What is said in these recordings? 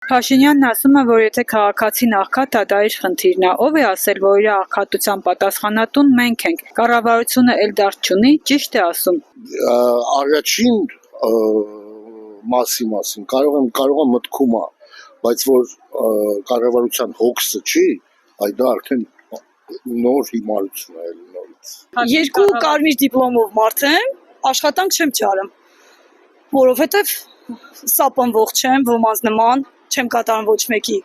Փաշինյանն ասում է, որ եթե քաղաքացին աղքատ է, դա իր խնդիրն է, ով է ասել, որ իր աղքատության պատասխանատուն մենք ենք, կառավարությունը էլ դարդ չունի, ճիշտ է ասում։ Առաջին մասին կարող եմ մտքում է, բայց որ կառավարության հոգսը չի, այդ դա արդեն նոր հիմարություն է նորից։ Երկու կարմիր դիպլոմով մարդ եմ, աշխատանք չեմ ճարում, որովհետև սապանվող չեմ, ոմանց նման, չեմ կատարում ոչ մեկի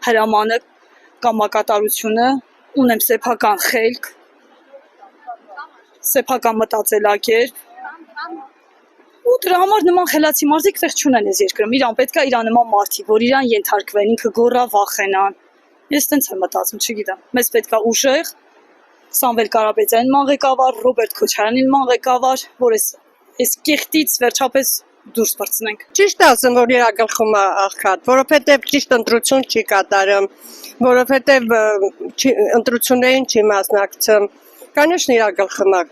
հրամանը կամ կատարությունը, ունեմ սեփական խելք, սեփական մտածելակերպ, ու դրա համար նման խելացի մարդիկ տեղ չունեն այս երկրում, իրան պետք է իրա նման մարդիկ, որ իրան ենթարկվեն, ինքը գոռա վախենան, ես տենց եմ մտածում, չգիտեմ, մեզ պետք է ուժեղ, Սամվել Կարապետյանին ման ղեկավար, Ռոբերտ Քոչարյանին ման ղեկավար, որ այս կեղտից վերջապես դուրս բրցնենք։ Ճիշտ ասեմ, որ իր գլխում է աղքատ, որովհետև ճիշտ ընտրություն չի կատարում, որովհետև ընտրություններին չի մասնակցում։ Конечно, իր գլխում է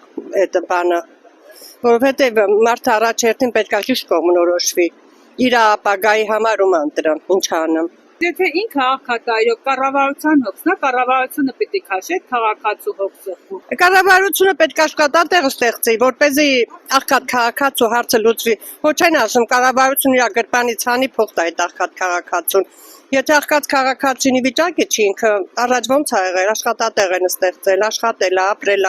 այդ բանը, որովհետև մարդը առաջերտին պետք է ճիշտ կողմնորոշվի։ Իր ապագայի համար ում ընտրում, ինչ անեմ։ Եթե ինքը աղքատ է, այո, կառավարության հոգսն է, կառավարությունը պիտի քաշի քաղաքացու հոգսը։ Կառավարությունը պետք է աշխատատեղ ստեղծի, որպեսզի աղքատ քաղաքացու հարցը լուծվի։ Ոչ այն ասում, կառավարությունը իր գրպանից հանի փող տա այդ աղքատ քաղաքացուն։ Եթե աղքատ քաղաքացին վիճակի չի, ինքը առաջ ոնց ա եղել, աշխատատեղ են ստեղծել, աշխատել, ապրել։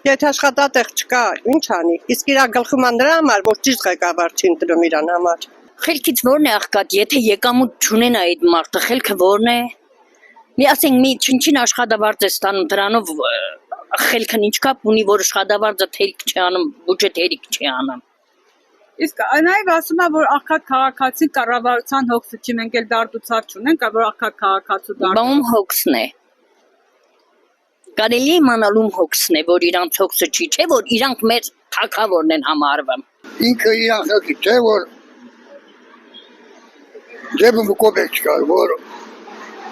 Եթե աշխատատեղ չկա, ինչ անի։ Իսկ իր գլխում նրա համար, որ ճիշտ ղեկավար չի ընտրում իրան համար։ Խելքից որն է աղքատ, եթե եկամուտ չունենա այդ մարդը, խելքը որն է։ Մի ասենք մի չնչին աշխատավարձ է ստանում, դրանով խելքն ինչ կապ ունի, որ աշխատավարձը թերիկ չի անում, բյուջետ հերիք չի անում։ Իսկ նաև ասում է, որ աղքատ քաղաքացին կառավարության հոգսը չի, մենք էլ դարդուցար չունենք, որ աղքատ քաղաքացու դարդ։ Բա ում հոգսն է։ Կարելի է իմանալ ում հոգսն է, որ իրանց հոգսը չի, չէ՞ որ իրանք մեր թագավորն են համարվում։ Ինքը իրան հոգի չէ, որ Ջեբում կոպեկ չկար, որ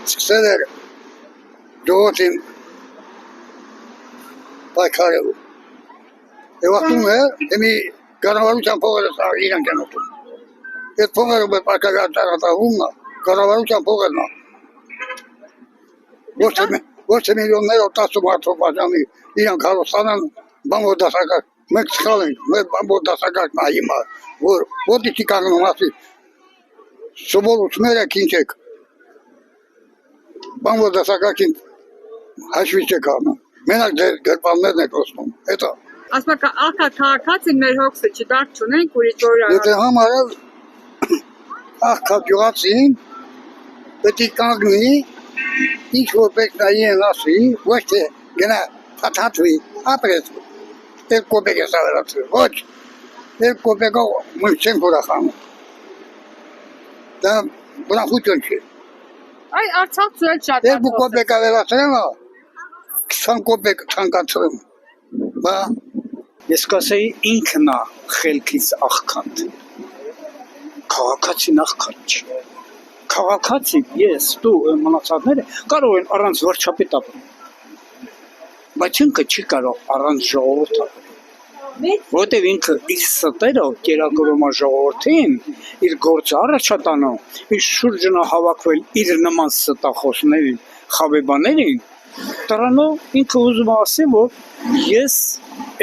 սկսել էր ժողովրդին պայքարելու։ Եվ ասում է, մի կառավարության փողերը սա իրանք են ուտում։ Այդ փողերը մեր պայքարատարատահումն է, կառավարության փողերն է։ Ոչ թե միլիոններով 10 մարդով բաժանի իրանք հարստանան, բան որ դասակարգ, մենք սխալ ենք, մեր բան որ դասակարգն է հիմա, որ ոտի չի կանգնում ասի, սովորությունները ինչ եք, բան որ դասակարգին հաշվի չեք անում, մենակ դեր գրպաններն եք ոսնում, հետո։ Ասպա աղքատ քաղաքացին մեր հոգսը չի, դարդ չունենք, ուրիշ որ Եթե համարել աղքատ գյուղացին, պետք է կանգնի, ինչ որ պետք է իրեն ասի, ոչ թե գնա փաթաթվի, ապրեց, երբ կոպեկ է սավերացրել, ոչ, երբ կոպեկով մենք չենք ուրախանում, դա բնախություն չի։ Այ Արցախցու էլ շատ Երբ կոպեկ ավելացրել, 20 կոպեկ ցանկացրում, բա Ես կասեի ինքն է խելքից աղքատ, քաղաքացին աղքատ չի, քաղաքացին ես, դու մնացածները կարող են առանց վարչապետ ապրել, բայց ինքը չի կարող առանց ժողովուրդ ապրել, որտև ինքը իր ստերով կերակրում է ժողովրդին, իր գործը առաջատանում, իր շուրջն է հավաքվել իր նման ստախոսներին, խավեբաներին, դրանով ինքը ուզում է ասի, որ ես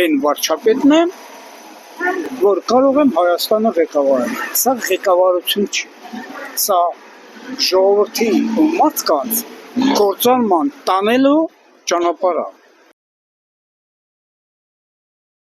այն վարչապետն եմ, որ կարող եմ Հայաստանը ղեկավարել։ Սա ղեկավարություն չի, սա ժողովրդի ու մարդկանց գործանման տանելու ճանապարհ է։